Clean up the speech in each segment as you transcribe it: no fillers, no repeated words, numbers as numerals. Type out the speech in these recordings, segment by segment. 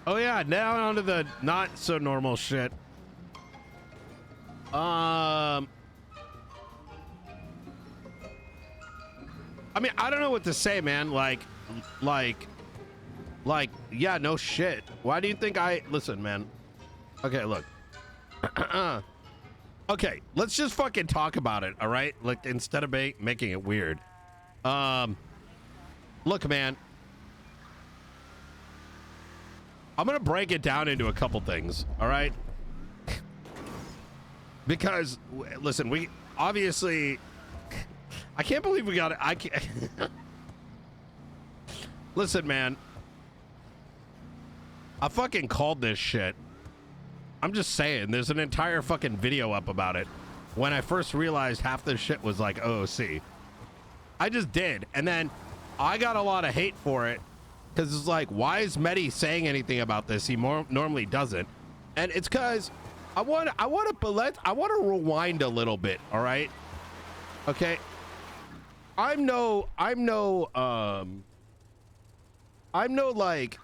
Oh yeah, now onto the not so normal shit. I mean, I don't know what to say, man. Like, yeah, no shit. Why do you think listen, man? Okay, look. Okay, let's just fucking talk about it, all right? Like, instead of making it weird. Look, man. I'm gonna break it down into a couple things, all right? Because, listen, we obviously... I can't believe we got it. I can't... Listen, man. I fucking called this shit. I'm just saying, there's an entire fucking video up about it. When I first realized half this shit was like OOC. I just did. And then I got a lot of hate for it. Because it's like, why is Mehdi saying anything about this? He normally doesn't. And it's because I want to rewind a little bit, all right? Okay. I'm no like,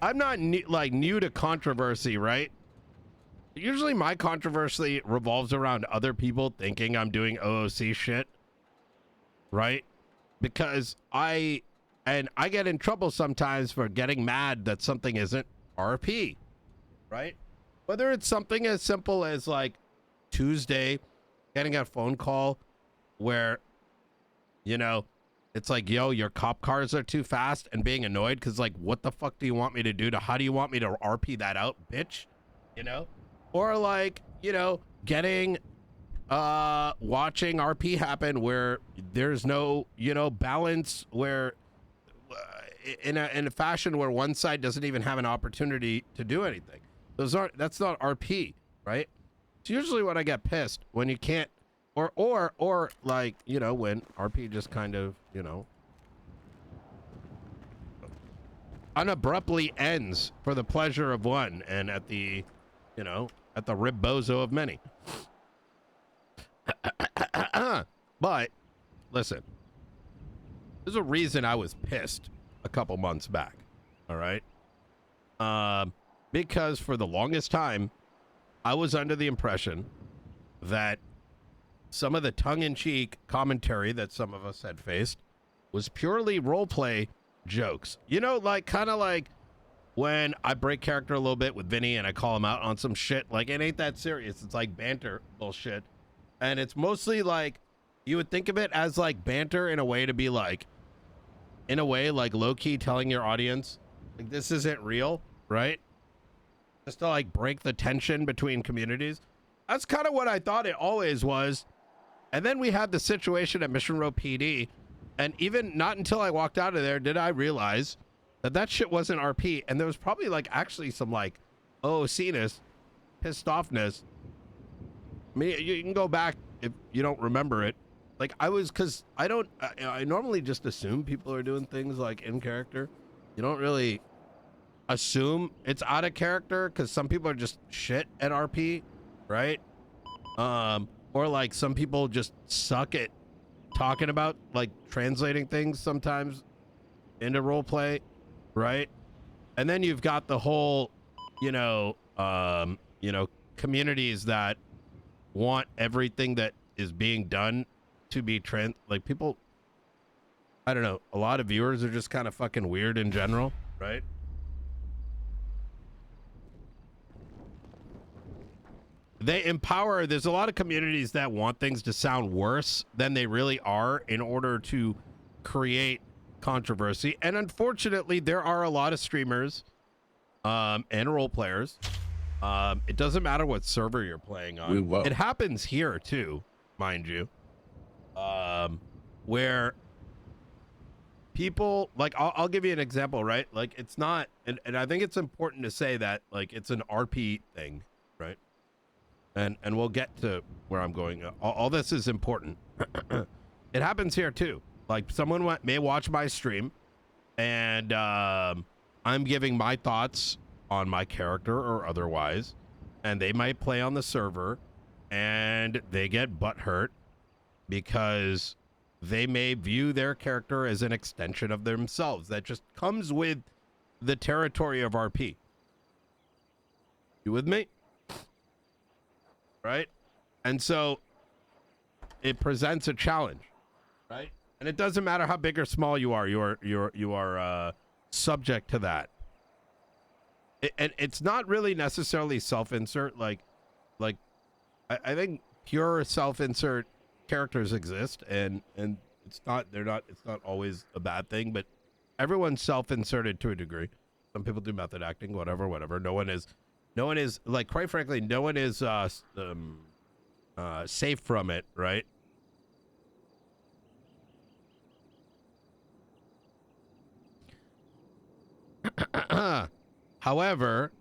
I'm not new to controversy, right? Usually my controversy revolves around other people thinking I'm doing OOC shit, right? Because I get in trouble sometimes for getting mad that something isn't RP, right? Whether it's something as simple as like Tuesday getting a phone call where, you know, it's like, yo, your cop cars are too fast, and being annoyed because like, what the fuck do you want me to do? How do you want me to RP that out, bitch? You know? Or like, you know, getting, watching RP happen where there's no, you know, balance, where in a fashion where one side doesn't even have an opportunity to do anything. That's not RP, right? It's usually when I get pissed, when you can't, or like, you know, when RP just kind of, you know, unabruptly ends for the pleasure of one and at the, you know, at the ribbozo of many. But listen, there's a reason I was pissed a couple months back. All right. Because for the longest time, I was under the impression that some of the tongue-in-cheek commentary that some of us had faced was purely roleplay jokes. You know, like, kind of like when I break character a little bit with Vinny and I call him out on some shit. Like, it ain't that serious. It's like banter bullshit. And it's mostly like, you would think of it as like banter in a way to be like, in a way, like low-key telling your audience, like, this isn't real, right? Just to like break the tension between communities. That's kind of what I thought it always was. And then we had the situation at Mission Row PD, and even not until I walked out of there did I realize that that shit wasn't RP, and there was probably like actually some like OOC-ness, pissed offness. I mean, you can go back if you don't remember it. Like, I was, because I normally just assume people are doing things like in character. You don't really assume it's out of character, because some people are just shit at RP, right? Or like some people just suck at talking about like translating things sometimes into role play, right? And then you've got the whole, you know, communities that want everything that is being done to be like people, I don't know, a lot of viewers are just kind of fucking weird in general, right? They empower, there's a lot of communities that want things to sound worse than they really are in order to create controversy. And unfortunately, there are a lot of streamers and role players. It doesn't matter what server you're playing on. It happens here too, mind you. Where people, like, I'll give you an example, right? Like, it's not, and I think it's important to say that, like, it's an RP thing, right? And we'll get to where I'm going. All this is important. It happens here too. Like, someone may watch my stream, and I'm giving my thoughts on my character or otherwise, and they might play on the server, and they get butthurt because they may view their character as an extension of themselves. That just comes with the territory of RP. You with me? Right? And so it presents a challenge, right? And it doesn't matter how big or small you are, you are subject to that. And it's not really necessarily self-insert. Like I think pure self-insert characters exist, and it's not always a bad thing, but everyone's self-inserted to a degree. Some people do method acting, whatever. No one is like, quite frankly, no one is safe from it, right? However,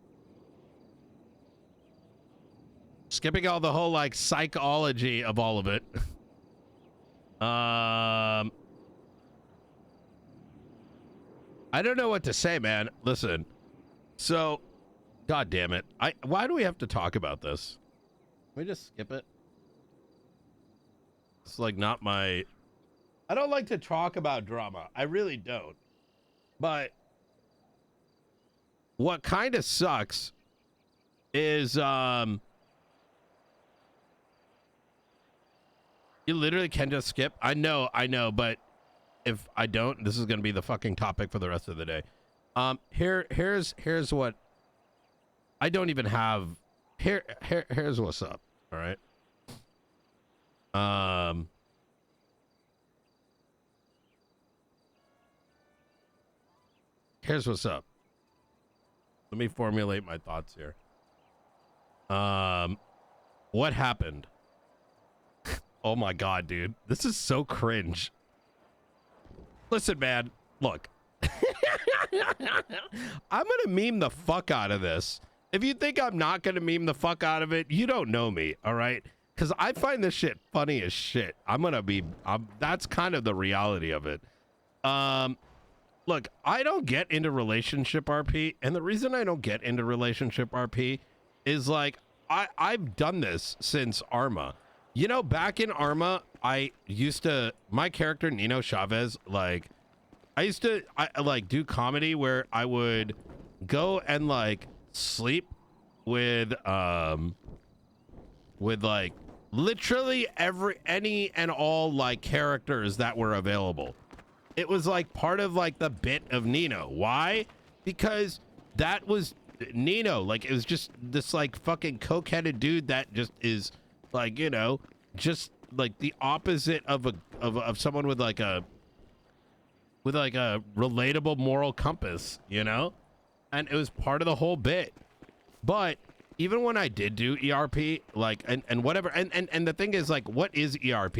skipping all the whole like psychology of all of it. I don't know what to say, man. Listen. So, God damn it. Why do we have to talk about this? Can we just skip it? It's like not my... I don't like to talk about drama. I really don't. But what kind of sucks is you literally can just skip. I know, but if I don't, this is going to be the fucking topic for the rest of the day. Here's what I don't even have. Here's what's up. All right. Here's what's up. Let me formulate my thoughts here. What happened? Oh my God, dude. This is so cringe. Listen, man. Look. I'm gonna meme the fuck out of this. If you think I'm not gonna meme the fuck out of it, you don't know me, all right? Because I find this shit funny as shit. That's kind of the reality of it. Look, I don't get into relationship RP, and the reason I don't get into relationship RP is like I've done this since Arma. You know, back in Arma, my character Nino Chavez, like, I used to do comedy where I would go and like sleep with like literally any and all like characters that were available. It was like part of like the bit of Nino. Why? Because that was Nino. Like, it was just this like fucking coke-headed dude that just is like, you know, just like the opposite of someone with like a relatable moral compass, you know? And it was part of the whole bit. But even when I did do ERP, like, and whatever, and the thing is, like, what is ERP?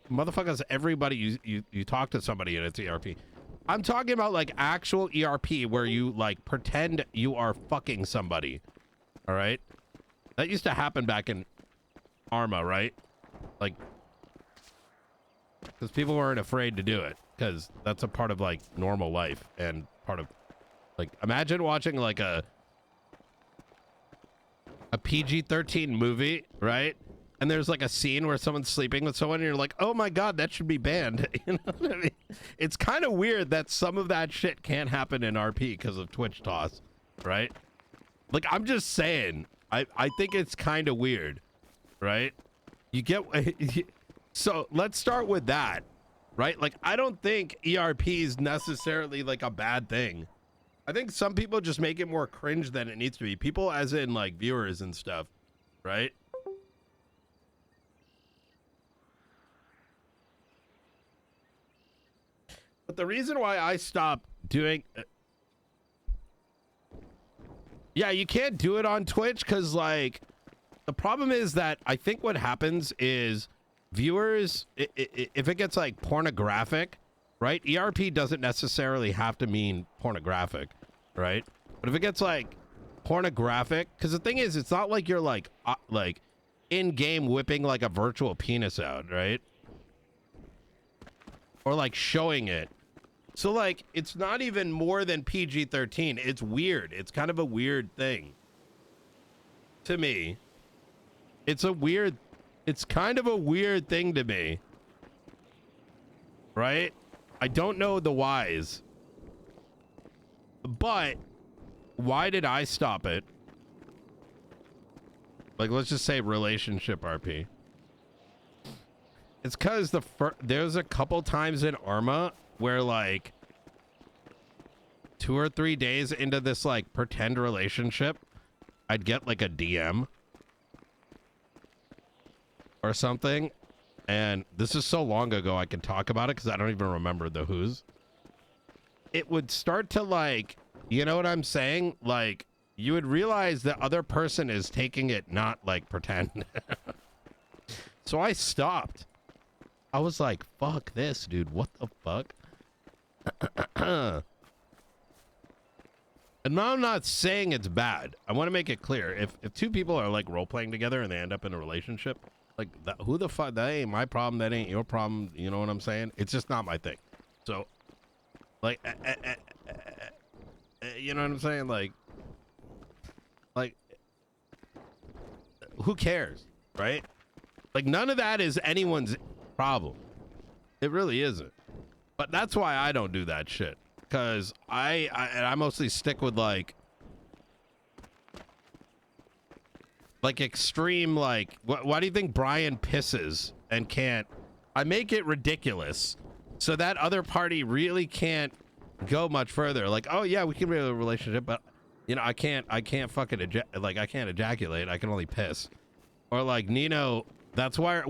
Motherfuckers, everybody, you talk to somebody and it's ERP. I'm talking about like actual ERP where you like pretend you are fucking somebody. All right? That used to happen back in Arma, right? Like, because people weren't afraid to do it, because that's a part of like normal life and part of like, imagine watching like a PG-13 movie, right? And there's like a scene where someone's sleeping with someone and you're like, oh my God, that should be banned. You know what I mean? It's kind of weird that some of that shit can't happen in RP because of Twitch toss, right? Like, I'm just saying, I think it's kind of weird, right? You get... So let's start with that, right? Like, I don't think ERP is necessarily like a bad thing. I think some people just make it more cringe than it needs to be. People as in like viewers and stuff, right? But the reason why I stopped doing... yeah, you can't do it on Twitch because, like, the problem is that I think what happens is viewers, if it gets, like, pornographic, right? ERP doesn't necessarily have to mean pornographic, right? But if it gets, like, pornographic... because the thing is, it's not like you're, like in-game whipping, like, a virtual penis out, right? Or, like, showing it. So, like, it's not even more than PG-13. It's weird. It's kind of a weird thing. To me. It's kind of a weird thing to me. Right? I don't know the whys. But why did I stop it? Like, let's just say relationship RP. It's because there's a couple times in Arma where, like, 2 or 3 days into this, like, pretend relationship, I'd get, like, a DM or something. And this is so long ago I can talk about it because I don't even remember the who's. It would start to, like, you know what I'm saying? Like, you would realize the other person is taking it not like pretend. So I stopped. I was like, fuck this, dude. What the fuck? And now I'm not saying it's bad. I want to make it clear. If two people are like role playing together and they end up in a relationship, like who the fuck? That ain't my problem. That ain't your problem. You know what I'm saying? It's just not my thing. So, like, you know what I'm saying? Like, who cares, right? Like, none of that is anyone's problem. It really isn't. But that's why I don't do that shit. Because I mostly stick with, like extreme, like, why do you think Brian pisses and can't? I make it ridiculous so that other party really can't go much further. Like, oh yeah, we can be in a relationship, but you know, I can't fucking I can't ejaculate. I can only piss. Or like Nino, that's why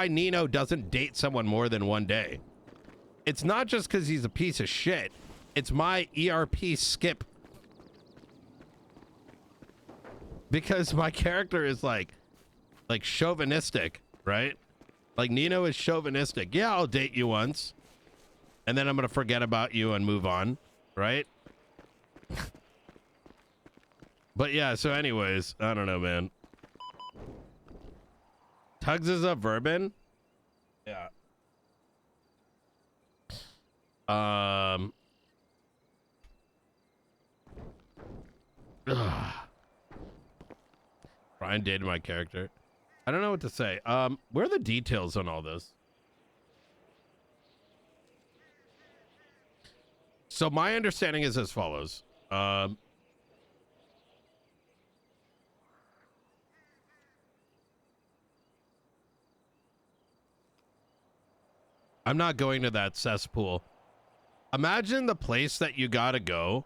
Nino doesn't date someone more than one day. It's not just because he's a piece of shit. It's my ERP skip. Because my character is like chauvinistic, right? Like Nino is chauvinistic. Yeah, I'll date you once. And then I'm going to forget about you and move on, right? But yeah, so anyways, I don't know, man. Tugs is a Verbin? Yeah. Brian dated my character. I don't know what to say. Where are the details on all this? So my understanding is as follows. I'm not going to that cesspool. Imagine the place that you gotta go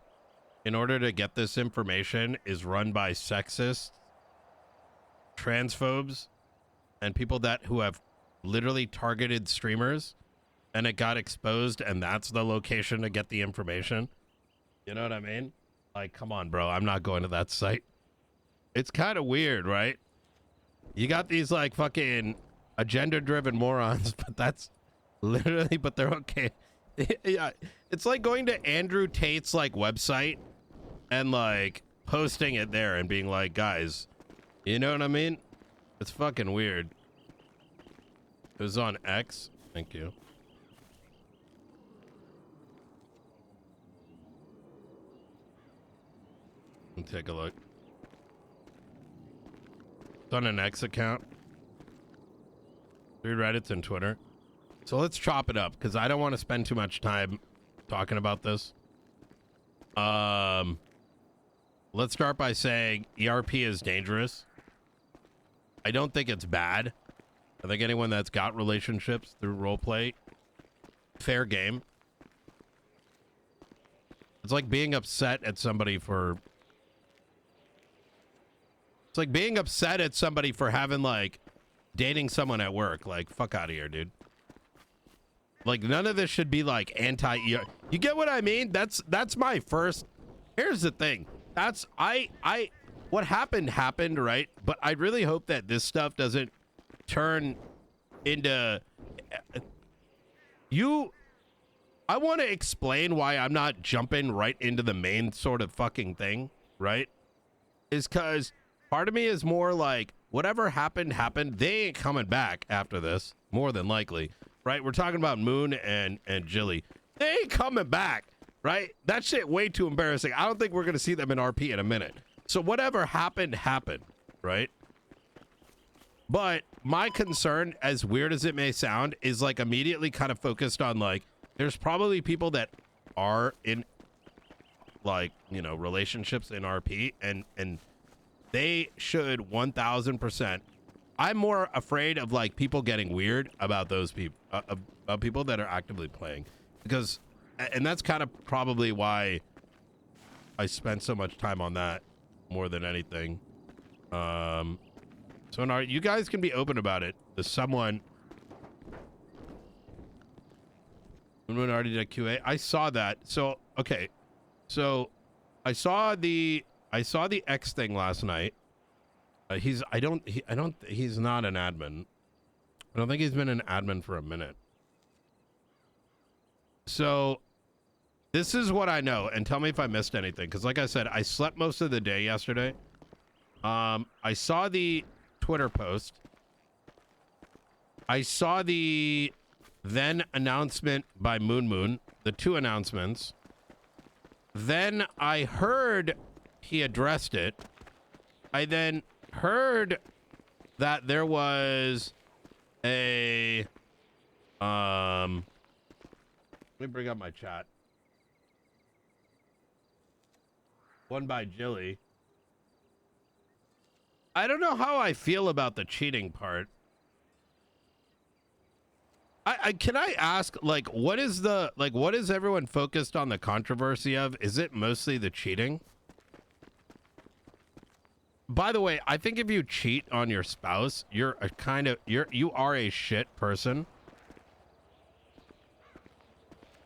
in order to get this information is run by sexists, transphobes, and people who have literally targeted streamers, and it got exposed, and that's the location to get the information. You know what I mean? Like, come on, bro. I'm not going to that site. It's kind of weird, right? You got these like fucking agenda-driven morons, but that's literally, but they're okay. Yeah, it's like going to Andrew Tate's like website and like posting it there and being like, guys, you know what I mean? It's fucking weird. It was on X. Thank you. Let me take a look. It's on an X account. Through Reddit and Twitter. So let's chop it up because I don't want to spend too much time talking about this. Let's start by saying ERP is dangerous. I don't think it's bad. I think anyone that's got relationships through roleplay, fair game. It's like being upset at somebody for... It's like being upset at somebody for having, like, dating someone at work. Like, fuck out of here, dude. Like, none of this should be, like, anti-ER. You get what I mean? That's my first... Here's the thing. That's... What happened, right? But I really hope that this stuff doesn't turn into... I want to explain why I'm not jumping right into the main sort of fucking thing, right? Is because part of me is more like, whatever happened. They ain't coming back after this, more than likely. Right, we're talking about Moon and Jilly. They ain't coming back, right? That shit way too embarrassing. I don't think we're gonna see them in RP in a minute. So whatever happened, right? But my concern, as weird as it may sound, is like immediately kind of focused on like, there's probably people that are in like, you know, relationships in RP, and they should 1000%. I'm more afraid of like people getting weird about those people, about people that are actively playing, because, and that's kind of probably why I spend so much time on that more than anything. So now you guys can be open about it. There's someone already did QA. I saw that. So okay, so I saw the X thing last night. He's not an admin. I don't think he's been an admin for a minute. So this is what I know, and tell me if I missed anything, because like I said, I slept most of the day yesterday. I saw the Twitter post. I saw the then announcement by Moon, the 2 announcements. Then I heard he addressed it. I then heard that there was a let me bring up my chat. One by Jilly. I don't know how I feel about the cheating part. Can I ask, like, what is everyone focused on the controversy of? Is it mostly the cheating? By the way, I think if you cheat on your spouse, you are a shit person.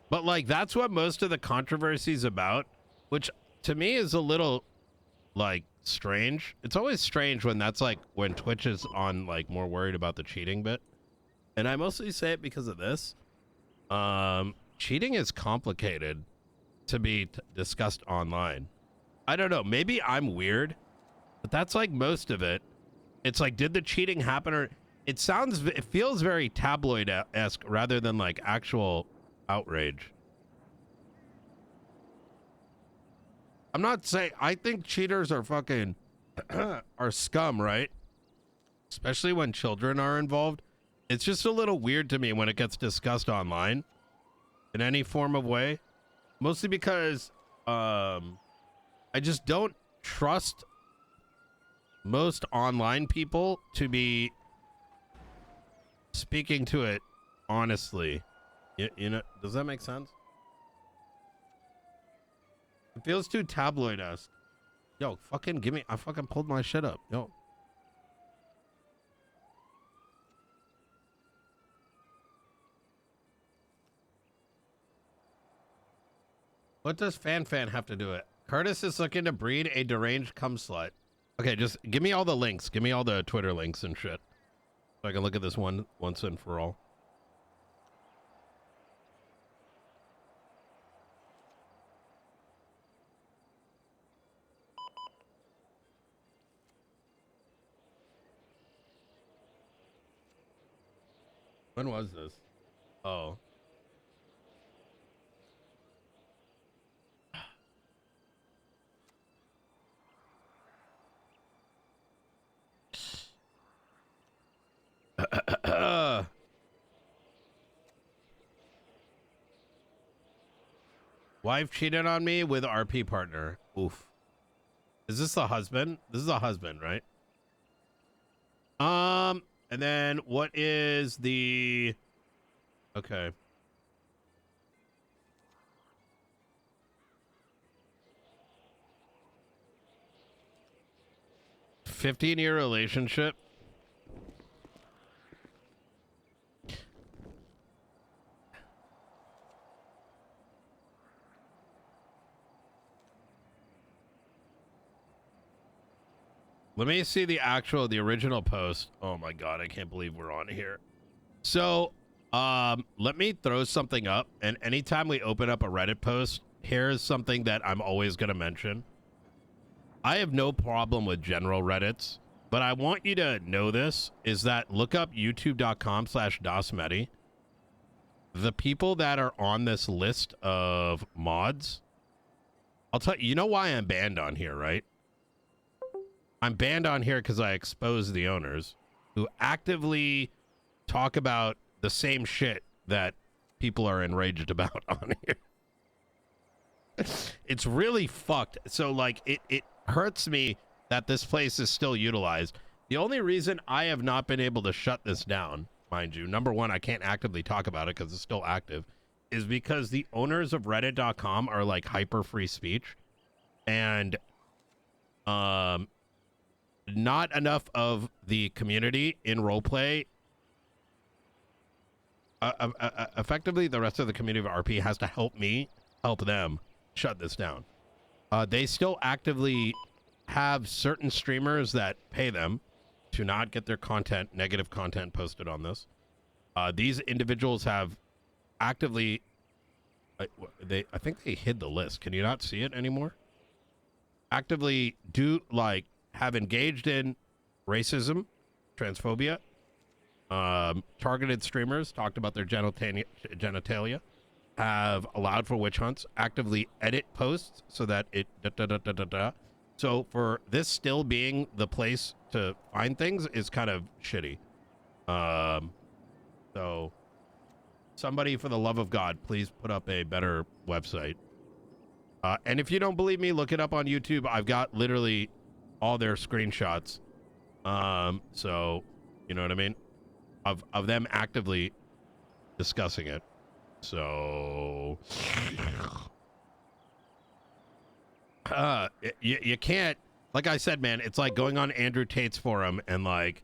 But like, that's what most of the controversy is about, which to me is a little like strange. It's always strange when that's like when Twitch is on like more worried about the cheating bit. And I mostly say it because of this. Cheating is complicated to be discussed online. I don't know, maybe I'm weird, but that's like most of it. It's like, did the cheating happen? Or it feels very tabloid-esque rather than like actual outrage. I'm not saying, I think cheaters are fucking are scum, right? Especially when children are involved. It's just a little weird to me when it gets discussed online in any form of way. Mostly because I just don't trust most online people to be speaking to it honestly. You know, does that make sense? It feels too tabloid-esque. Yo, fucking give me, I fucking pulled my shit up. Yo. What does Fan have to do it? Curtis is looking to breed a deranged cum slut. Okay, just give me all the links. Give me all the Twitter links and shit, so I can look at this once and for all. When was this? Oh. Wife cheated on me with RP partner. Oof. Is this the husband? This is the husband, right? And then what is the... Okay. $15-year relationship. Let me see the original post. Oh my God, I can't believe we're on here. So, let me throw something up, and anytime we open up a Reddit post, here's something that I'm always going to mention. I have no problem with general Reddits, but I want you to know this, is that look up youtube.com/dasMEHDI. The people that are on this list of mods, I'll tell you, you know why I'm banned on here, right? I'm banned on here because I expose the owners who actively talk about the same shit that people are enraged about on here. it's really fucked. So like it hurts me that this place is still utilized. The only reason I have not been able to shut this down, mind you, number one, I can't actively talk about it because it's still active, is because the owners of reddit.com are like hyper free speech, and not enough of the community in roleplay, effectively the rest of the community of RP has to help them shut this down. They still actively have certain streamers that pay them to not get their negative content posted on this. These individuals have actively, I think they hid the list. Can you not see it anymore? Actively have engaged in racism, transphobia, targeted streamers, talked about their genitalia, have allowed for witch hunts, actively edit posts so that it So for this still being the place to find things is kind of shitty. So somebody, for the love of God, please put up a better website. And if you don't believe me, look it up on YouTube. I've got literally all their screenshots. So you know what I mean? Of them actively discussing it. So you can't, like I said, man, it's like going on Andrew Tate's forum and like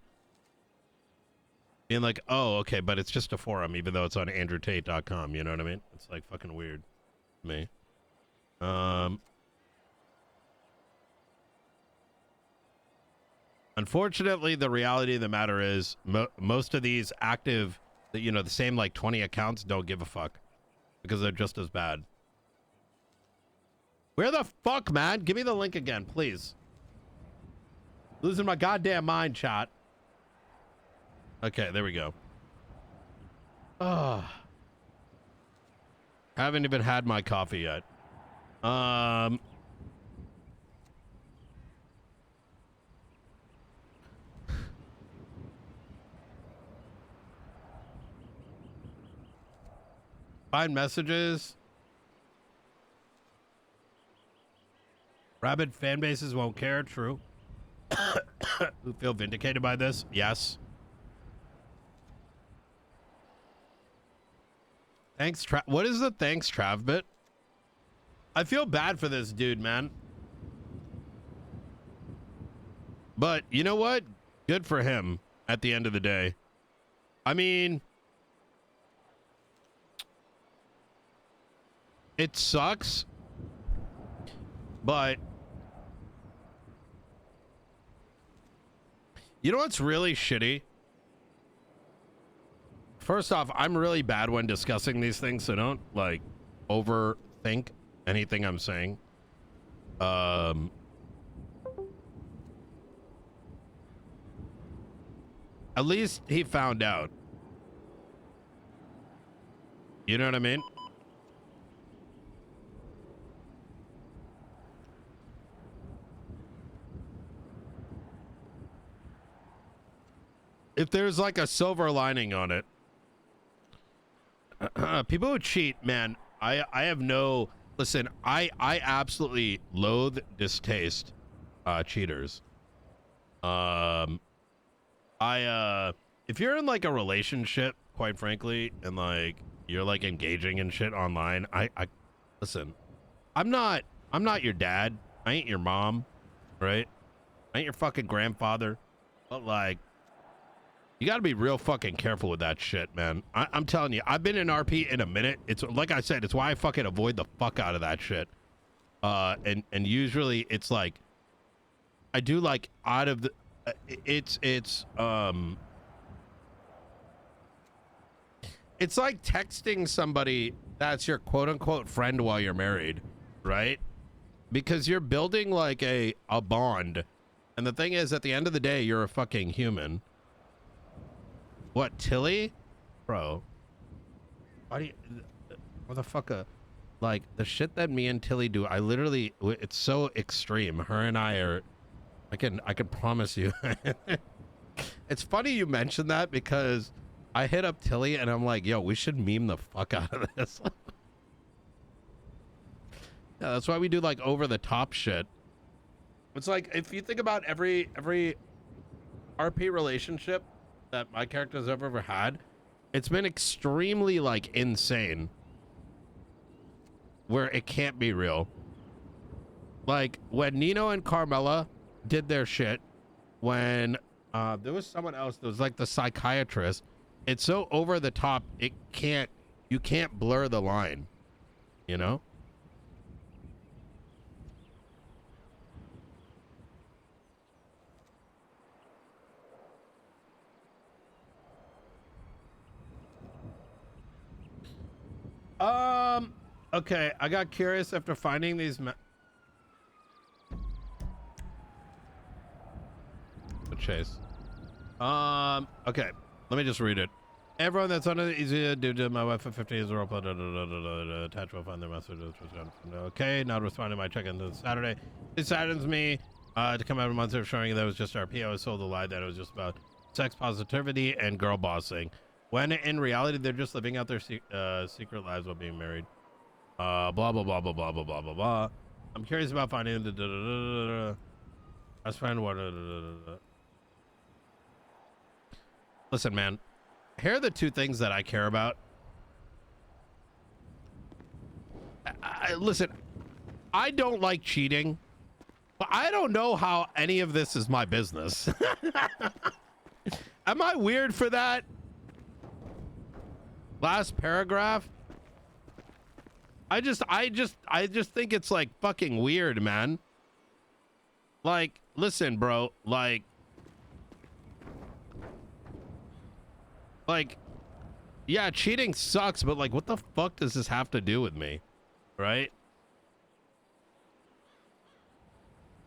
being like, oh, okay, but it's just a forum, even though it's on andrewtate.com. You know what I mean? It's like fucking weird to me. Unfortunately, the reality of the matter is most of these active, you know, the same like 20 accounts don't give a fuck because they're just as bad. Where the fuck, man? Give me the link again, please. Losing my goddamn mind, chat. Okay, there we go. Haven't even had my coffee yet. Find messages. Rabid fan bases won't care. True. Who feel vindicated by this? Yes. Thanks, what is the thanks, Trav bit? I feel bad for this dude, man. But you know what? Good for him at the end of the day. I mean, it sucks, but you know what's really shitty? First off, I'm really bad when discussing these things, so don't like overthink anything I'm saying. At least he found out. You know what I mean? If there's like a silver lining on it, people who cheat, man, I have no, listen, I absolutely loathe, distaste cheaters. If you're in like a relationship, quite frankly, and like you're like engaging in shit online, I listen, I'm not your dad, I ain't your mom, right? I ain't your fucking grandfather, but like, you got to be real fucking careful with that shit, man. I'm telling you, I've been in RP in a minute. It's like I said, it's why I fucking avoid the fuck out of that shit. And usually it's like, I do like out of the, it's like texting somebody that's your quote unquote friend while you're married, right? Because you're building like a bond. And the thing is, at the end of the day, you're a fucking human. What, Tilly? Bro. Why do you... Motherfucker. Like, the shit that me and Tilly do, I literally... It's so extreme. Her and I are... I can promise you. It's funny you mentioned that because I hit up Tilly and I'm like, yo, we should meme the fuck out of this. Yeah, that's why we do like over the top shit. It's like if you think about every RP relationship that my characters have ever had, it's been extremely like insane, where it can't be real. Like when Nino and Carmela did their shit, when there was someone else that was like the psychiatrist, it's so over the top, you can't blur the line, you know? Okay, I got curious after finding these Chase. Okay, let me just read it. Everyone that's under the easy due to my wife for 50 years role play. Attach will find their messages. Okay, not responding to my check-in this Saturday. It saddens me to come out a month of showing that it was just RP. I was sold a lie that it was just about sex positivity and girl bossing, when in reality they're just living out their secret lives while being married. Blah blah blah blah blah blah blah blah blah. I'm curious about finding the. Let's find what. Listen, man. Here are the two things that I care about. Listen, I don't like cheating, but I don't know how any of this is my business. Am I weird for that? Last paragraph. I just think it's like fucking weird, man. Like, listen, bro, like, yeah, cheating sucks, but like, what the fuck does this have to do with me? Right?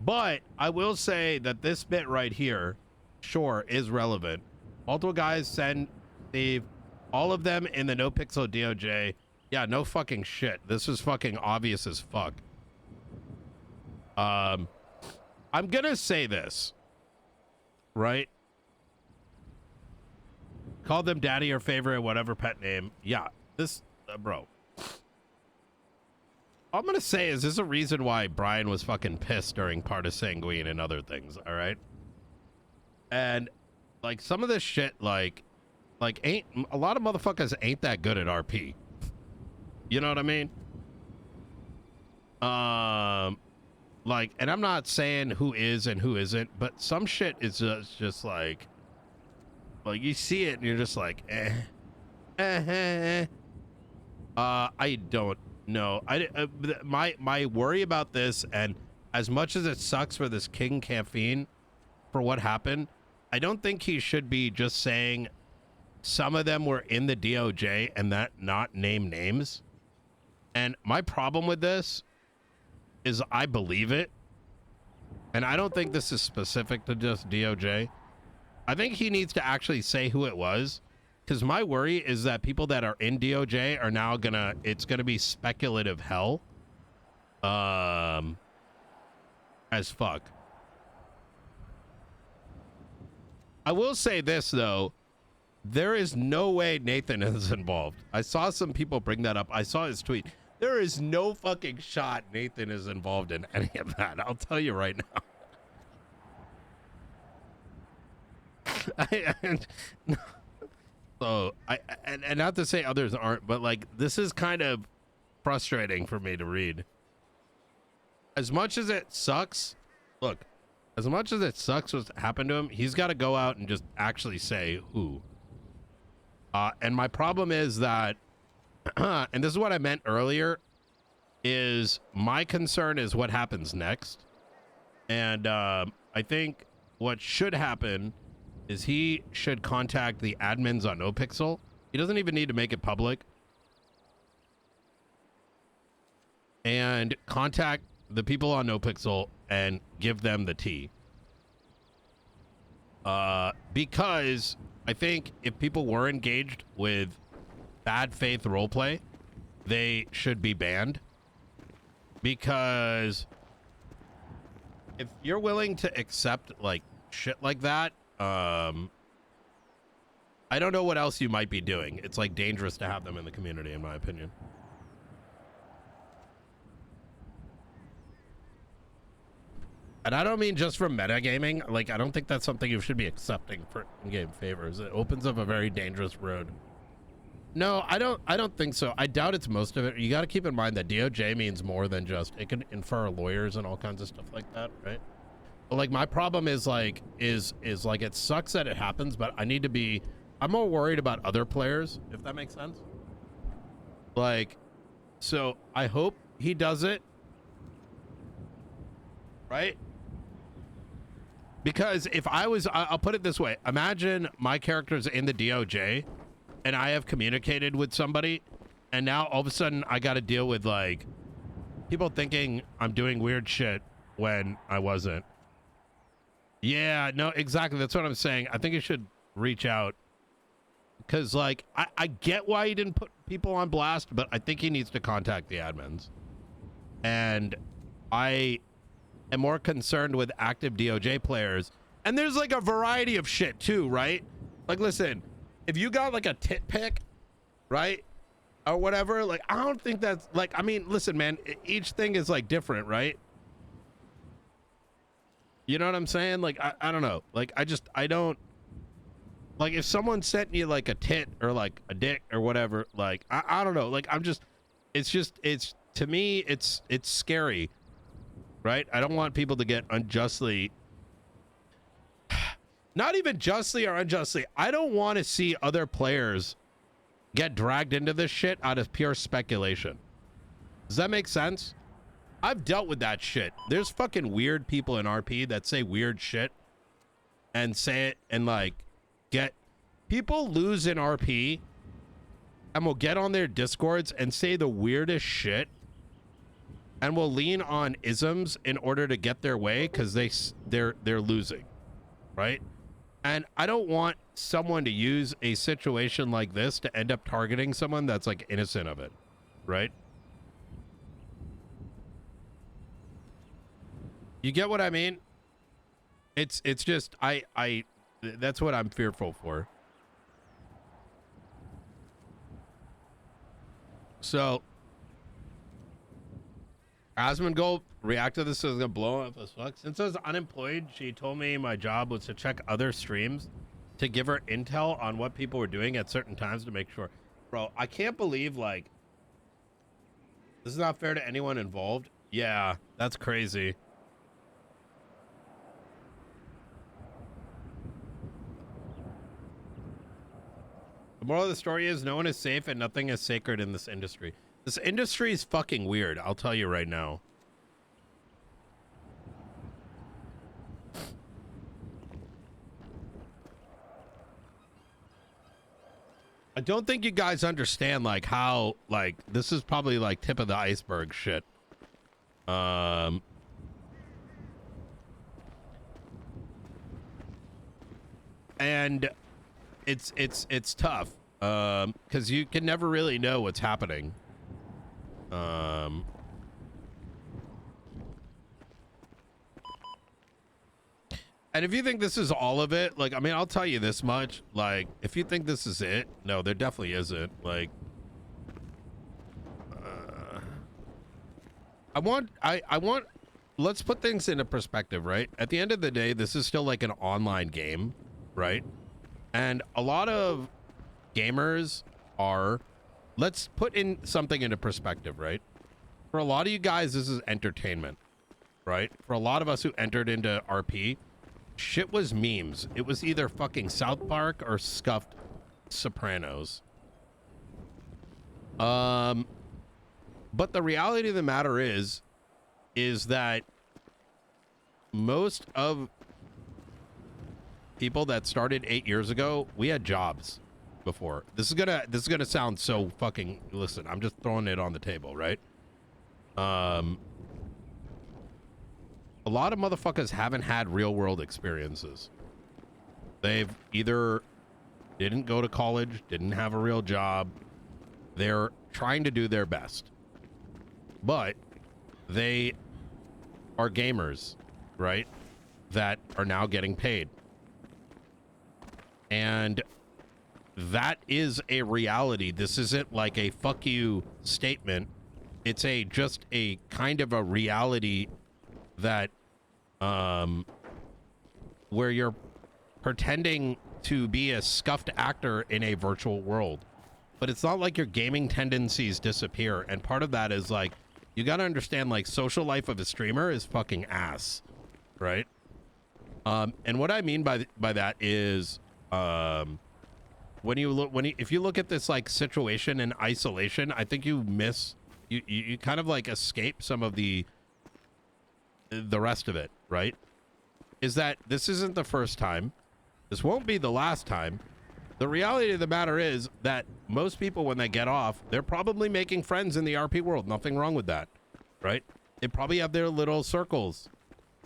But I will say that this bit right here, sure, is relevant. Multiple guys send Steve, all of them in the NoPixel DOJ. Yeah, no fucking shit. This is fucking obvious as fuck. I'm gonna say this, right? Call them daddy or favorite, whatever pet name. Yeah, this, bro. All I'm gonna say is there's a reason why Brian was fucking pissed during Part of Sanguine and other things, all right? And, like, some of this shit, like ain't, a lot of motherfuckers ain't that good at RP. You know what I mean? Like, and I'm not saying who is and who isn't, but some shit is just like you see it and you're just like, I don't know. My worry about this, and as much as it sucks for this King Caffeine for what happened, I don't think he should be just saying some of them were in the DOJ and that not name names. And my problem with this is I believe it. And I don't think this is specific to just DOJ. I think he needs to actually say who it was. Because my worry is that people that are in DOJ are now it's gonna be speculative hell. As fuck. I will say this, though. There is no way Nathan is involved. I saw some people bring that up. I saw his tweet. There is no fucking shot Nathan is involved in any of that. I'll tell you right now. And not to say others aren't, but like, this is kind of frustrating for me to read. As much as it sucks, look, as much as it sucks what's happened to him, he's got to go out and just actually say who. And my problem is that, and this is what I meant earlier, is my concern is what happens next. And I think what should happen is he should contact the admins on NoPixel. He doesn't even need to make it public. And contact the people on NoPixel and give them the tea. Because I think if people were engaged with bad faith roleplay, they should be banned. Because if you're willing to accept like shit like that, I don't know what else you might be doing. It's like dangerous to have them in the community, in my opinion. And I don't mean just for metagaming. Like, I don't think that's something you should be accepting for in-game favors. It opens up a very dangerous road. No, I don't think so. I doubt it's most of it. You got to keep in mind that DOJ means more than just, it can infer lawyers and all kinds of stuff like that, right? But like, my problem is like, is like, it sucks that it happens, but I'm more worried about other players, if that makes sense. Like, so I hope he does it, right? Because if I'll put it this way. Imagine my character's in the DOJ and I have communicated with somebody, and now all of a sudden I got to deal with like people thinking I'm doing weird shit when I wasn't. Yeah, no, exactly. That's what I'm saying. I think you should reach out. Because, like, I get why he didn't put people on blast, but I think he needs to contact the admins. And I am more concerned with active DOJ players. And there's, like, a variety of shit, too, right? Like, listen, if you got, like, a tit pic, right? Or whatever, like, I don't think that's, like, I mean, listen, man, each thing is, like, different, right? You know what I'm saying? Like, I don't know. Like, I don't... Like, if someone sent you, like, a tit or, like, a dick or whatever, like, I don't know. Like, it's, to me, it's scary, right? I don't want people to get unjustly, not even justly or unjustly. I don't want to see other players get dragged into this shit out of pure speculation. Does that make sense? I've dealt with that shit. There's fucking weird people in RP that say weird shit and say it and, like, people lose in RP and will get on their discords and say the weirdest shit and will lean on isms in order to get their way because they're losing, right? And I don't want someone to use a situation like this to end up targeting someone that's like innocent of it, right? You get what I mean? It's just that's what I'm fearful for. So, Asmongold react to this as gonna blow up as fuck. Since I was unemployed, she told me my job was to check other streams to give her intel on what people were doing at certain times to make sure. Bro, I can't believe, like, this is not fair to anyone involved. Yeah, that's crazy. The moral of the story is no one is safe and nothing is sacred in this industry. This industry is fucking weird, I'll tell you right now. I don't think you guys understand, like, how, like, this is probably, like, tip of the iceberg shit. And it's tough because you can never really know what's happening. And if you think this is all of it, like, I mean, I'll tell you this much, like, if you think this is it, no, there definitely isn't. Like, I want let's put things into perspective, right? At the end of the day, this is still like an online game, right? And a lot of gamers are, let's put in something into perspective, right? For a lot of you guys, this is entertainment, right? For a lot of us who entered into RP, shit was memes. It was either fucking South Park or scuffed Sopranos. But the reality of the matter is that most of people that started 8 years ago, we had jobs before. This is gonna sound so fucking, listen, I'm just throwing it on the table, right? A lot of motherfuckers haven't had real world experiences. They've either didn't go to college, didn't have a real job. They're trying to do their best, but they are gamers, right? That are now getting paid. And that is a reality. This isn't like a fuck you statement. It's just a kind of a reality that where you're pretending to be a scuffed actor in a virtual world. But it's not like your gaming tendencies disappear. And part of that is like, you got to understand, like, social life of a streamer is fucking ass, right? And what I mean by that is, if you look at this like situation in isolation, I think you kind of like escape some of the rest of it, right? Is that this isn't the first time, this won't be the last time. The reality of the matter is that most people, when they get off, they're probably making friends in the RP world. Nothing wrong with that, right? They probably have their little circles,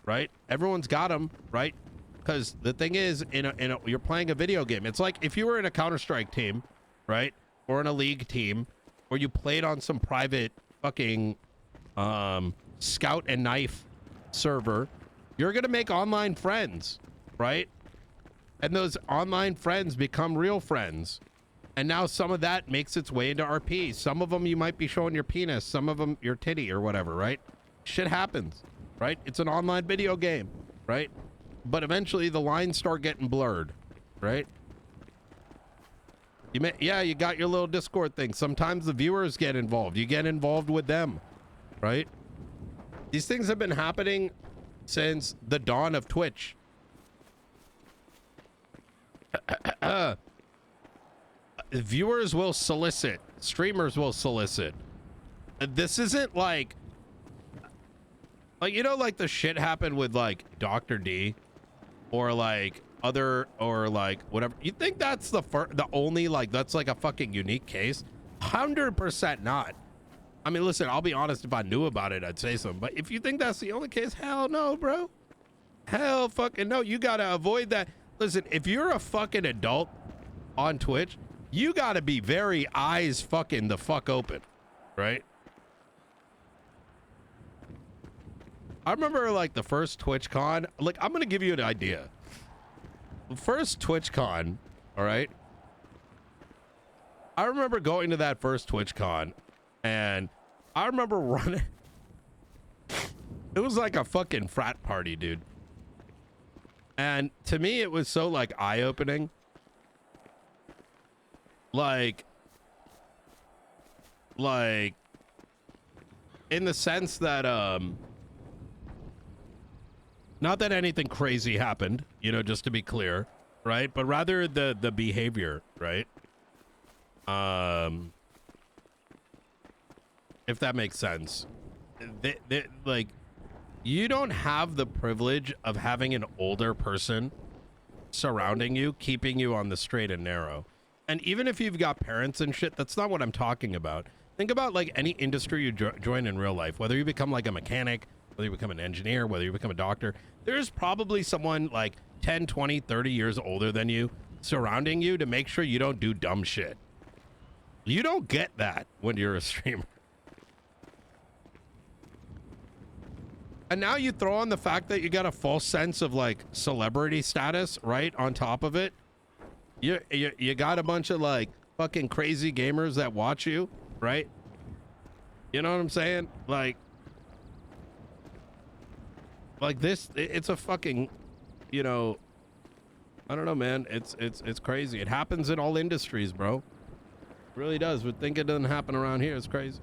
right? Everyone's got them, right? Because the thing is, you're playing a video game. It's like if you were in a Counter-Strike team, right? Or in a League team, or you played on some private fucking scout and knife server, you're going to make online friends, right? And those online friends become real friends. And now some of that makes its way into RP. Some of them you might be showing your penis. Some of them your titty or whatever, right? Shit happens, right? It's an online video game, right? But eventually the lines start getting blurred, right? You got your little Discord thing. Sometimes the viewers get involved. You get involved with them, right? These things have been happening since the dawn of Twitch. Viewers will solicit, streamers will solicit. This isn't like you know, like the shit happened with like Dr. D or like other or like whatever. You think that's the only like that's like a fucking unique case? 100% not. I mean, listen, I'll be honest, if I knew about it, I'd say something. But if you think that's the only case, hell no, bro. Hell fucking no. You gotta avoid that. Listen, if you're a fucking adult on Twitch, you gotta be very eyes fucking the fuck open, right? I remember like the first TwitchCon, like I'm gonna give you an idea. The first TwitchCon, all right? I remember going to that first TwitchCon and I remember running. It was like a fucking frat party, dude. And to me, it was so like eye-opening. Like in the sense that, not that anything crazy happened, you know, just to be clear, right? But rather the behavior, right? If that makes sense. Like, you don't have the privilege of having an older person surrounding you, keeping you on the straight and narrow. And even if you've got parents and shit, that's not what I'm talking about. Think about like any industry you join in real life, whether you become like a mechanic, whether you become an engineer, whether you become a doctor, there's probably someone like 10, 20, 30 years older than you surrounding you to make sure you don't do dumb shit. You don't get that when you're a streamer. And now you throw on the fact that you got a false sense of like celebrity status right on top of it. You got a bunch of like fucking crazy gamers that watch you, right? You know what I'm saying? Like this, it's a fucking, you know, I don't know, man. It's crazy. It happens in all industries, bro. It really does. But think it doesn't happen around here. It's crazy.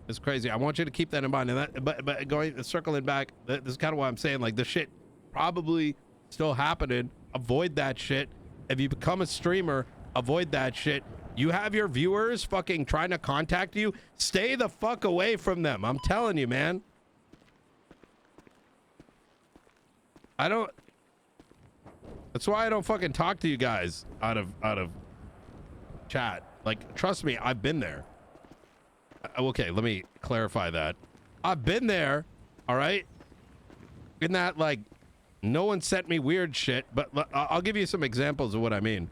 It's crazy. I want you to keep that in mind. And that, but circling back, this is kind of why I'm saying like the shit probably still happening. Avoid that shit. If you become a streamer, avoid that shit. You have your viewers fucking trying to contact you. Stay the fuck away from them. I'm telling you, man. That's why I don't fucking talk to you guys out of chat. Like, trust me, I've been there. Okay, let me clarify that. I've been there, all right? In that, like, no one sent me weird shit, but I'll give you some examples of what I mean.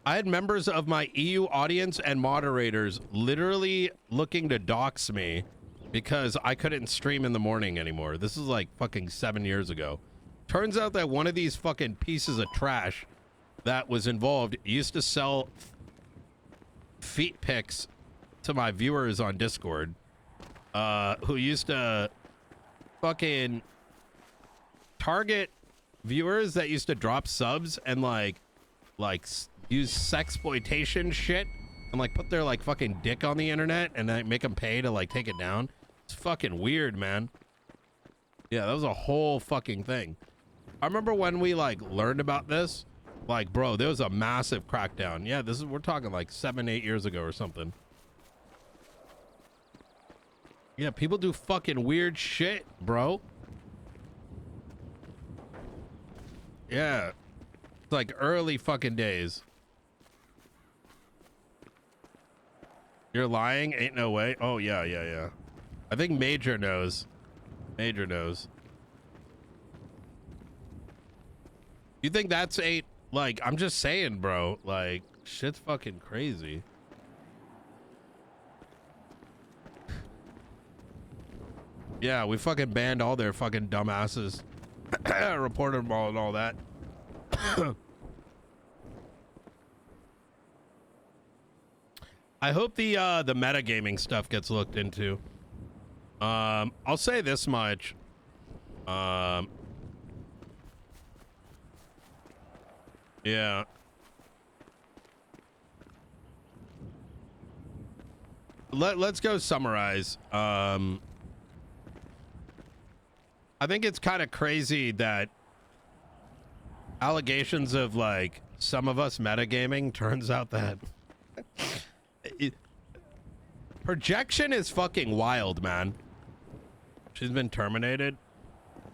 I had members of my EU audience and moderators literally looking to dox me because I couldn't stream in the morning anymore. This is like fucking 7 years ago. Turns out that one of these fucking pieces of trash that was involved used to sell feet pics to my viewers on Discord, who used to fucking target viewers that used to drop subs and use sexploitation shit and like put their like fucking dick on the internet and like make them pay to like take it down. It's fucking weird, man. Yeah, that was a whole fucking thing. I remember when we like learned about this, like, bro, there was a massive crackdown. Yeah, we're talking like 7-8 years ago or something. Yeah, people do fucking weird shit, bro. Yeah. It's like early fucking days. You're lying? Ain't no way. Oh, yeah. I think Major knows. Major knows. You think that's like, I'm just saying, bro. Like, shit's fucking crazy. Yeah, we fucking banned all their fucking dumbasses. Reported them all and all that. I hope the metagaming stuff gets looked into. I'll say this much. Yeah. Let's go summarize. I think it's kind of crazy that allegations of like some of us metagaming turns out that projection is fucking wild, man. She's been terminated.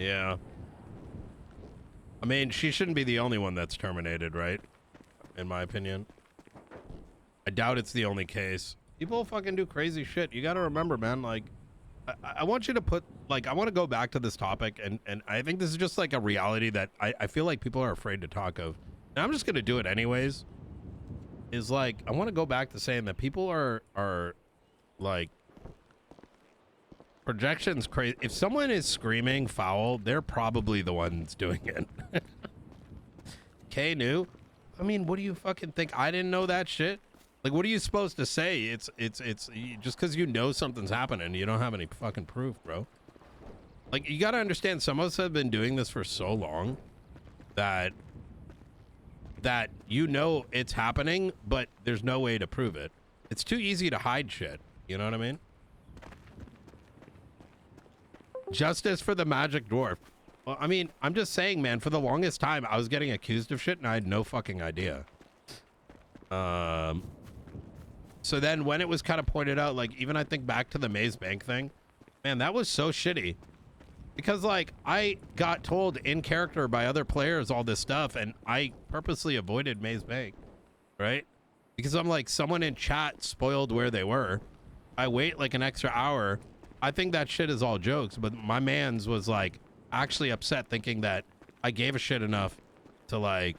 Yeah. I mean, she shouldn't be the only one that's terminated, right? In my opinion. I doubt it's the only case. People fucking do crazy shit. You gotta remember, man, like, I want you to put, like, I want to go back to this topic, and I think this is just, like, a reality that I feel like people are afraid to talk of. And I'm just gonna do it anyways. Is, like, I want to go back to saying that people are like, projection's crazy. If someone is screaming foul, they're probably the ones doing it. K knew? I mean, what do you fucking think? I didn't know that shit? Like, what are you supposed to say? It's just because you know something's happening, you don't have any fucking proof, bro. Like, you gotta understand, some of us have been doing this for so long that you know it's happening, but there's no way to prove it. It's too easy to hide shit. You know what I mean? Justice for the magic dwarf. Well, I mean, I'm just saying, man, for the longest time, I was getting accused of shit and I had no fucking idea. So then when it was kind of pointed out, like, even I think back to the Maze Bank thing, man, that was so shitty. Because, like, I got told in character by other players all this stuff, and I purposely avoided Maze Bank, right? Because I'm like, someone in chat spoiled where they were. I wait like an extra hour. I think that shit is all jokes, but my mans was like actually upset thinking that I gave a shit enough to like...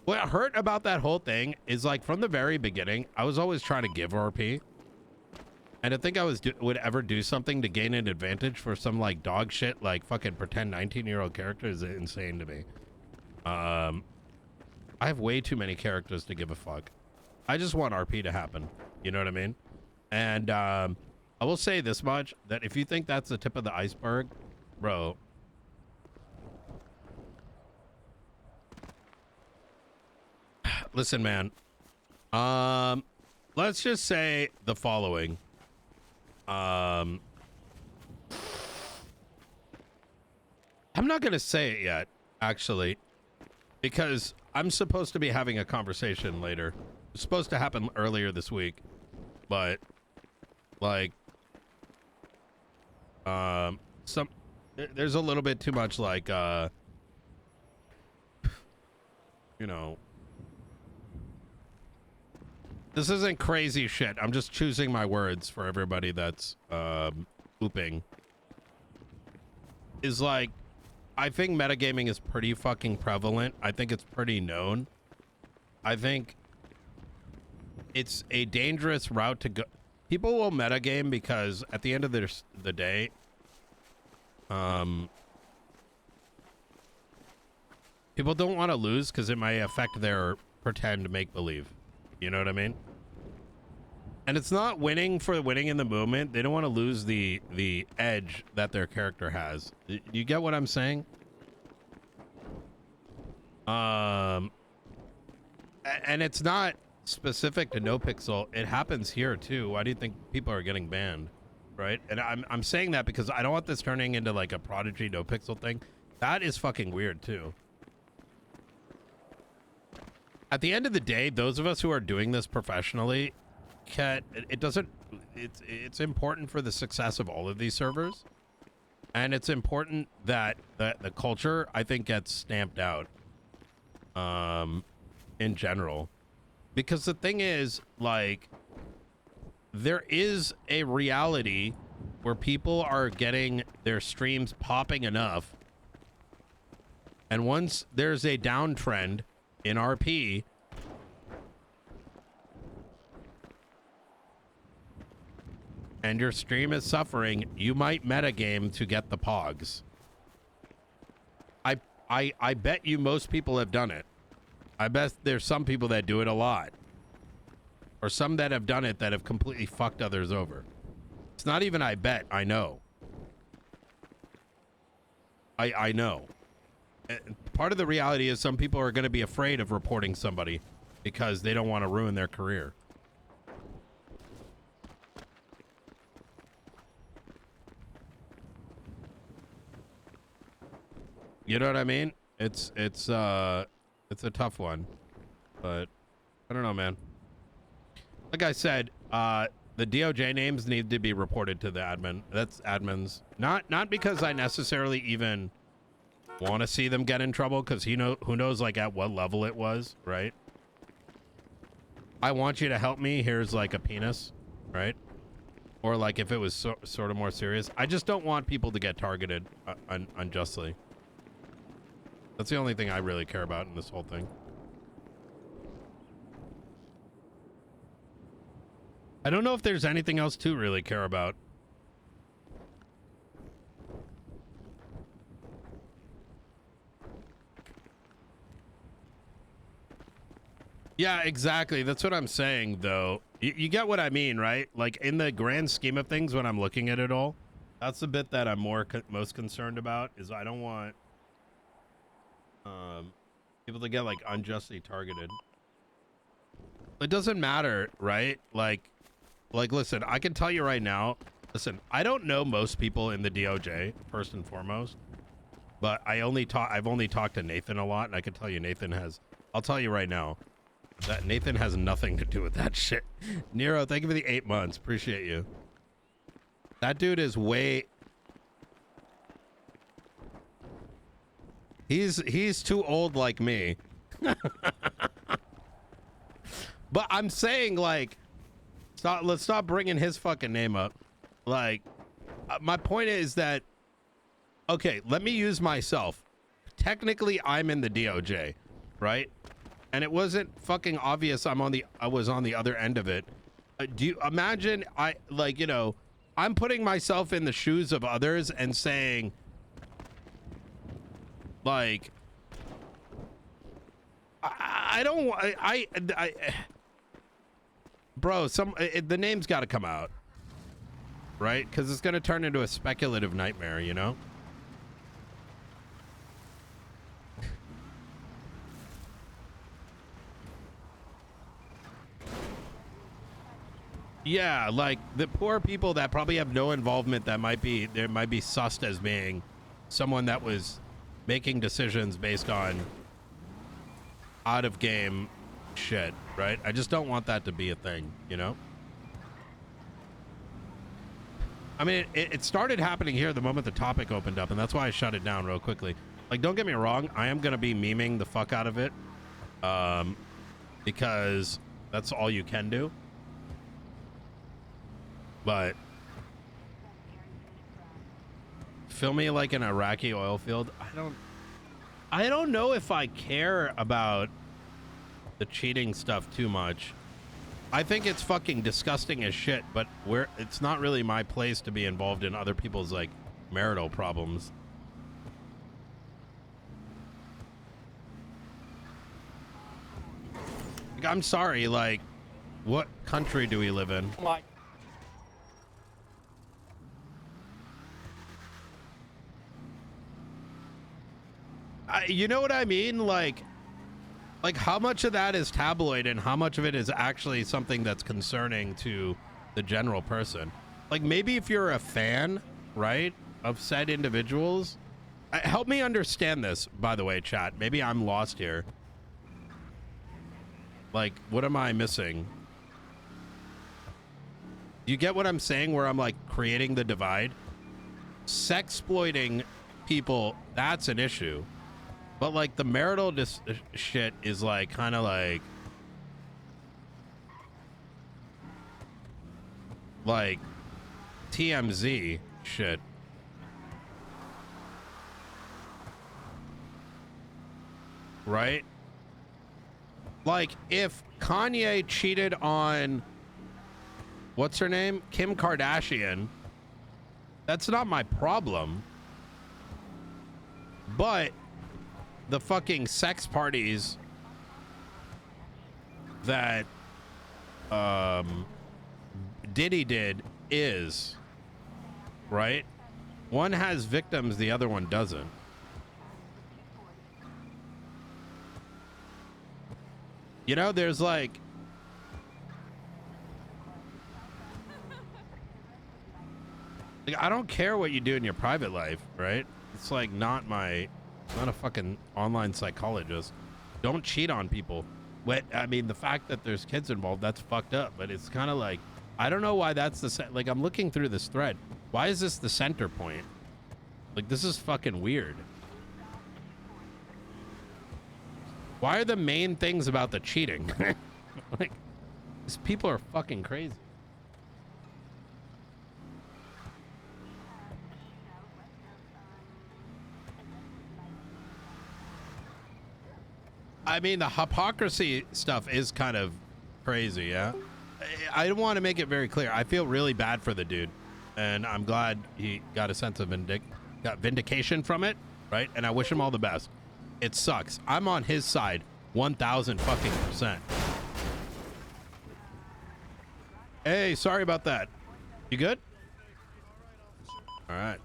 What hurt about that whole thing is like from the very beginning, I was always trying to give RP. And to think I would ever do something to gain an advantage for some like dog shit, like fucking pretend 19-year-old character is insane to me. I have way too many characters to give a fuck. I just want RP to happen. You know what I mean? And I will say this much, that if you think that's the tip of the iceberg, bro. Listen, man. Let's just say the following. I'm not going to say it yet, actually, because I'm supposed to be having a conversation later. It's supposed to happen earlier this week, but like, there's a little bit too much like, you know, this isn't crazy shit. I'm just choosing my words for everybody that's pooping. Is like, I think metagaming is pretty fucking prevalent. I think it's pretty known. I think it's a dangerous route to go. People will metagame because at the end of the day, people don't want to lose because it may affect their pretend make-believe. You know what I mean? And it's not winning for winning in the moment. They don't want to lose the edge that their character has. You get what I'm saying? And it's not specific to NoPixel. It happens here too. Why do you think people are getting banned? Right? And I'm saying that because I don't want this turning into like a Prodigy NoPixel thing. That is fucking weird too. At the end of the day, those of us who are doing this professionally, it's important for the success of all of these servers, and it's important that the culture, I think, gets stamped out in general, because the thing is, like, there is a reality where people are getting their streams popping enough, and once there's a downtrend in RP, and your stream is suffering, you might metagame to get the pogs. I bet you most people have done it. I bet there's some people that do it a lot. Or some that have done it that have completely fucked others over. It's not even I bet, I know. I know. Part of the reality is some people are going to be afraid of reporting somebody because they don't want to ruin their career. You know what I mean? It's a tough one, but I don't know, man. Like I said, the DOJ names need to be reported to the admin. That's admins. Not because I necessarily even want to see them get in trouble, because who knows like at what level it was, right? I want you to help me. Here's like a penis, right? Or like if it was sort of more serious. I just don't want people to get targeted unjustly. That's the only thing I really care about in this whole thing. I don't know if there's anything else to really care about. Yeah, exactly. That's what I'm saying, though. You get what I mean, right? Like, in the grand scheme of things, when I'm looking at it all, that's the bit that I'm most concerned about, is I don't want people to get, like, unjustly targeted. It doesn't matter, right? Like, listen, I can tell you right now, listen, I don't know most people in the DOJ, first and foremost, but I've only talked to Nathan a lot, and I can tell you I'll tell you right now, that Nathan has nothing to do with that shit. Nero, thank you for the 8 months. Appreciate you. That dude is he's too old like me. But I'm saying, like, let's stop bringing his fucking name up. Like, my point is that, okay, let me use myself. Technically, I'm in the DOJ, right? And it wasn't fucking obvious I was on the other end of it. Do you imagine I'm putting myself in the shoes of others and saying, like, bro, the name's got to come out, right? Because it's going to turn into a speculative nightmare, you know? Yeah, like the poor people that probably have no involvement, that might be sussed as being someone that was making decisions based on out of game shit, right? I just don't want that to be a thing, you know? I mean, it started happening here the moment the topic opened up, and that's why I shut it down real quickly. Like, don't get me wrong, I am going to be memeing the fuck out of it, because that's all you can do. But film me like an Iraqi oil field. I don't know if I care about the cheating stuff too much. I think it's fucking disgusting as shit, but it's not really my place to be involved in other people's, like, marital problems. Like, I'm sorry, like, What country do we live in? Like, You know what I mean? Like how much of that is tabloid and how much of it is actually something that's concerning to the general person? Like, maybe if you're a fan, right, of said individuals, help me understand this, by the way, chat. Maybe I'm lost here. Like, what am I missing? You get what I'm saying, where I'm like creating the divide? Sexploiting people, that's an issue. But like the marital shit is like kind of like TMZ shit. Right? Like if Kanye cheated on what's her name? Kim Kardashian, that's not my problem. But the fucking sex parties that Diddy did is, right? One has victims, the other one doesn't. You know, there's like I don't care what you do in your private life, right? It's like not a fucking online psychologist. Don't cheat on people. I mean, the fact that there's kids involved, that's fucked up. But it's kind of like, I don't know why that's like, I'm looking through this thread. Why is this the center point? Like, this is fucking weird. Why are the main things about the cheating? Like, these people are fucking crazy. I mean, the hypocrisy stuff is kind of crazy, yeah? I want to make it very clear. I feel really bad for the dude, and I'm glad he got a sense of vindication from it, right? And I wish him all the best. It sucks. I'm on his side 1,000 fucking %. Hey, sorry about that. You good? All right.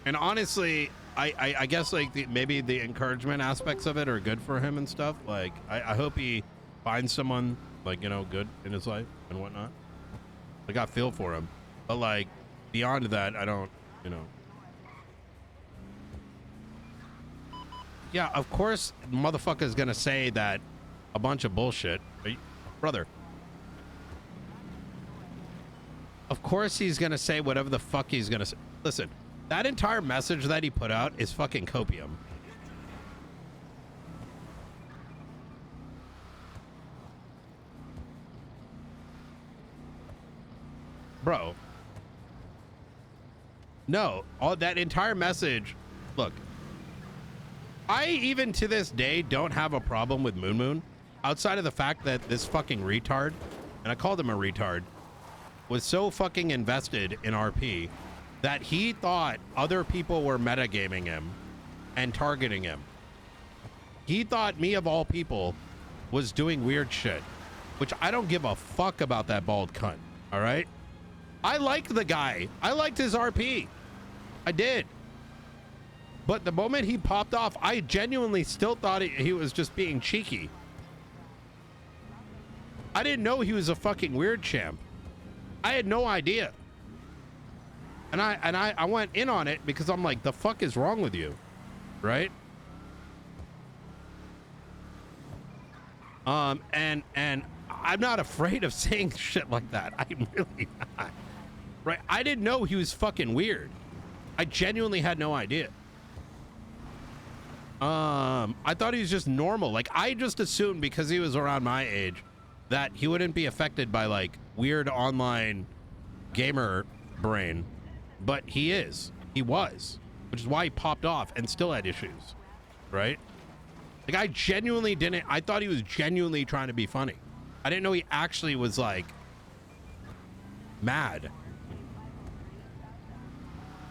And honestly, I guess like maybe the encouragement aspects of it are good for him and stuff. Like I hope he finds someone like, you know, good in his life and whatnot. Like I feel for him, but like beyond that, I don't, you know. Yeah, of course, motherfucker's gonna say that a bunch of bullshit, brother. Of course he's gonna say whatever the fuck he's gonna say. Listen. That entire message that he put out is fucking copium. Bro. No, all that entire message. Look, I even to this day don't have a problem with Moon Moon outside of the fact that this fucking retard, and I called him a retard, was so fucking invested in RP that he thought other people were metagaming him and targeting him. He thought me, of all people, was doing weird shit, which I don't give a fuck about that bald cunt, all right? I liked the guy. I liked his RP. I did. But the moment he popped off, I genuinely still thought he was just being cheeky. I didn't know he was a fucking weird champ. I had no idea. And I went in on it because I'm like, the fuck is wrong with you, right? And I'm not afraid of saying shit like that. I'm really not, right? I didn't know he was fucking weird. I genuinely had no idea. I thought he was just normal. Like I just assumed because he was around my age that he wouldn't be affected by like weird online gamer brain. But he is. He was. Which is why he popped off and still had issues. Right? Like, I genuinely didn't... I thought he was genuinely trying to be funny. I didn't know he actually was, like... mad.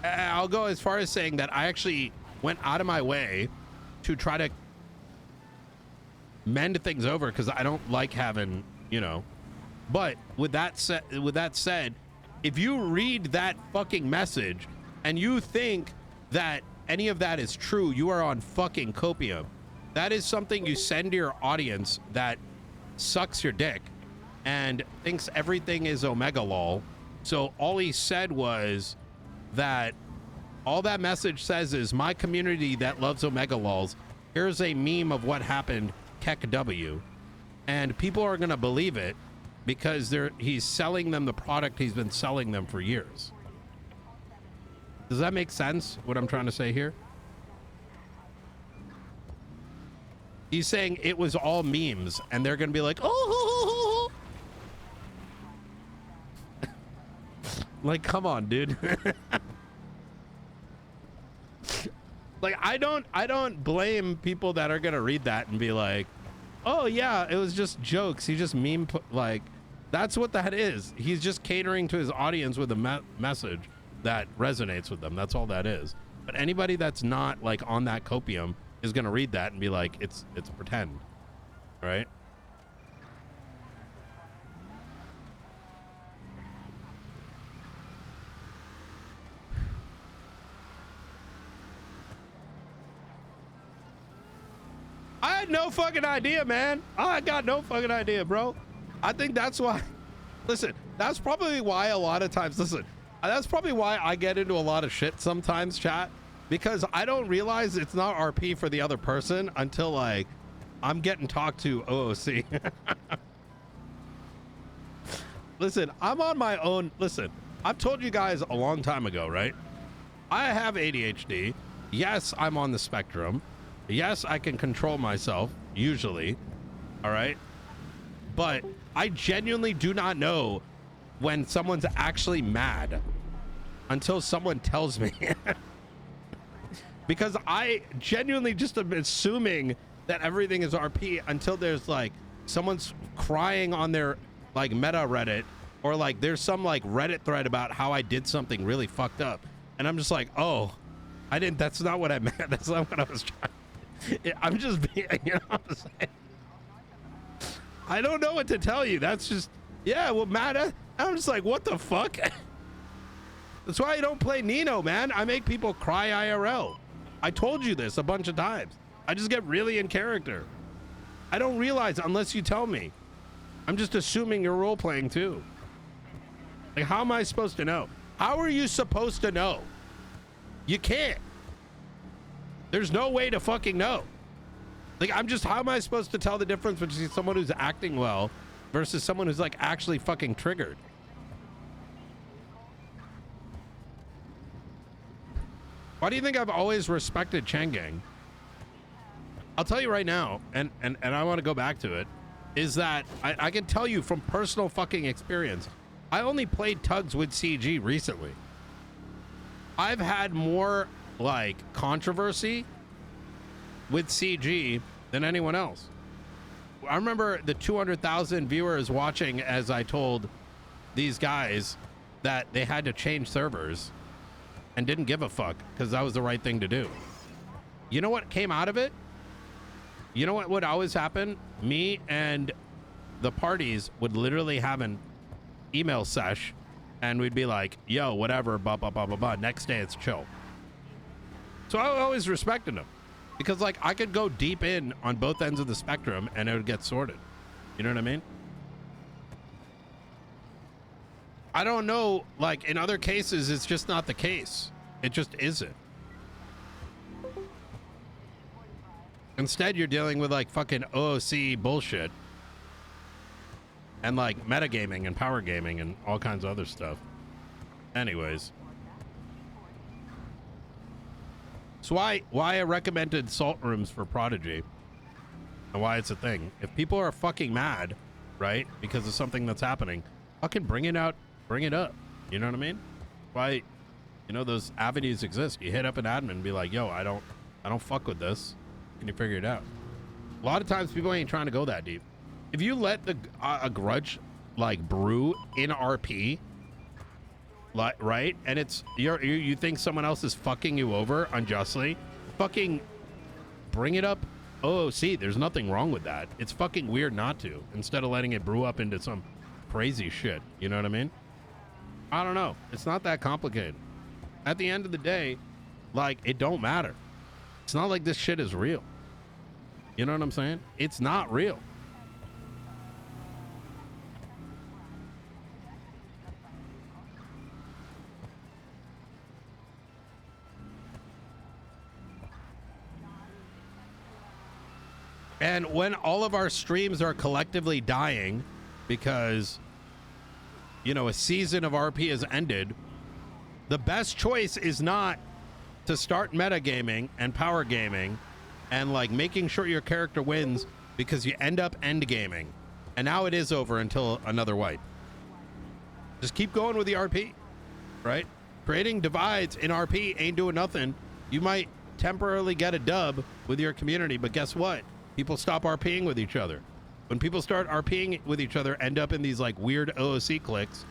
I'll go as far as saying that I actually went out of my way to try to mend things over because I don't like having, you know. But with that said, if you read that fucking message and you think that any of that is true, you are on fucking copium. That is something you send to your audience that sucks your dick and thinks everything is Omega lol. So all he said was that all that message says is my community that loves Omega lols. Here's a meme of what happened, Keck W. And people are going to believe it because he's selling them the product he's been selling them for years. Does that make sense, what I'm trying to say here? He's saying it was all memes, and they're going to be like, oh. Like, come on, dude. Like, I don't blame people that are going to read that and be like, oh, yeah, it was just jokes. He just like, that's what that is. He's just catering to his audience with a message that resonates with them. That's all that is. But anybody that's not, like, on that copium is going to read that and be like, it's pretend, right? I had no fucking idea, man. I got no fucking idea, bro. I think that's why, listen, that's probably why a lot of times, that's probably why I get into a lot of shit sometimes, chat, because I don't realize it's not RP for the other person until, like, I'm getting talked to OOC. Listen, I'm on my own. Listen, I've told you guys a long time ago, right? I have ADHD. Yes, I'm on the spectrum. Yes, I can control myself, usually. All right? But I genuinely do not know when someone's actually mad until someone tells me. Because I genuinely just am assuming that everything is RP until there's, like, someone's crying on their, like, meta Reddit, or, like, there's some, like, Reddit thread about how I did something really fucked up. And I'm just like, oh, that's not what I meant. That's not what I was trying. I'm just being, you know what I'm saying? I don't know what to tell you. That's just, yeah, well, Matt, I'm just like, what the fuck? That's why I don't play Nino, man. I make people cry IRL. I told you this a bunch of times. I just get really in character. I don't realize unless you tell me. I'm just assuming you're role-playing too. Like, how am I supposed to know? How are you supposed to know? You can't. There's no way to fucking know. Like, how am I supposed to tell the difference between someone who's acting well versus someone who's, like, actually fucking triggered? Why do you think I've always respected Changang? I'll tell you right now, and I want to go back to it, is that I can tell you from personal fucking experience, I only played Tugs with CG recently. I've had more, like, controversy with CG than anyone else. I remember the 200,000 viewers watching as I told these guys that they had to change servers and didn't give a fuck because that was the right thing to do. You know what came out of it? You know what would always happen? Me and the parties would literally have an email sesh and we'd be like, yo, whatever, blah, blah, blah, blah, blah. Next day it's chill. So I always respected them because, like, I could go deep in on both ends of the spectrum and it would get sorted. You know what I mean? I don't know, like, in other cases, it's just not the case. It just isn't. Instead, you're dealing with, like, fucking OOC bullshit. And, like, metagaming and power gaming and all kinds of other stuff. Anyways. So why I recommended salt rooms for Prodigy. And why it's a thing. If people are fucking mad, right, because of something that's happening, fucking bring it out. Bring it up. You know what I mean? Why, you know, those avenues exist. You hit up an admin and be like, yo, I don't fuck with this. Can you figure it out? A lot of times people ain't trying to go that deep. If you let a grudge, like, brew in RP, like, right, and it's you think someone else is fucking you over unjustly, fucking bring it up OOC. There's nothing wrong with that. It's fucking weird not to, instead of letting it brew up into some crazy shit. You know what I mean? I don't know. It's not that complicated. At the end of the day, like, it don't matter. It's not like this shit is real. You know what I'm saying? It's not real. And when all of our streams are collectively dying because, you know, a season of RP has ended, the best choice is not to start metagaming and power gaming and like making sure your character wins because you end up end gaming. And now it is over until another wipe. Just keep going with the RP, right? Creating divides in RP ain't doing nothing. You might temporarily get a dub with your community, but guess what? People stop RPing with each other. When people start RPing with each other, end up in these like weird OOC clicks,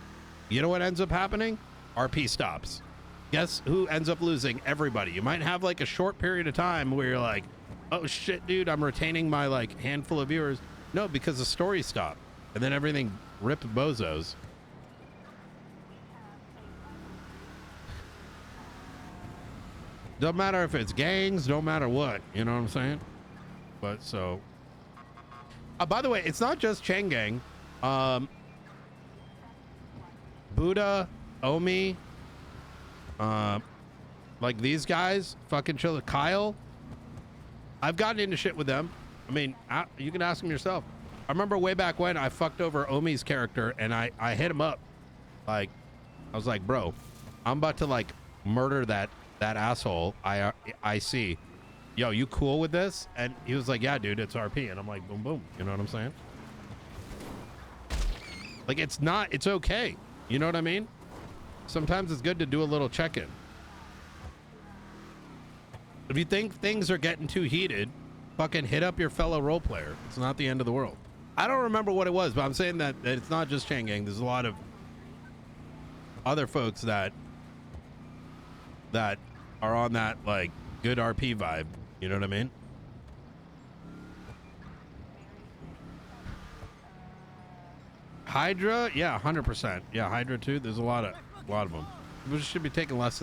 you know what ends up happening? RP stops. Guess who ends up losing? Everybody. You might have like a short period of time where you're like, oh shit, dude, I'm retaining my like handful of viewers. No, because the story stopped. And then everything ripped bozos. Doesn't matter if it's gangs, don't matter what. You know what I'm saying? But so, by the way, it's not just Chain Gang. Buddha, Omi, like these guys, fucking chill. Kyle, I've gotten into shit with them. I mean, you can ask them yourself. I remember way back when I fucked over Omi's character and I hit him up. Like, I was like, bro, I'm about to like murder that asshole I see. Yo, you cool with this? And he was like, yeah, dude, it's RP. And I'm like, boom, boom. You know what I'm saying? Like, it's okay. You know what I mean? Sometimes it's good to do a little check-in. If you think things are getting too heated, fucking hit up your fellow role player. It's not the end of the world. I don't remember what it was, but I'm saying that it's not just Chain Gang. There's a lot of other folks that are on that, like, good RP vibe. You know what I mean? Hydra, yeah, 100%. Yeah, Hydra too. There's a lot of them. We should be taking lessons.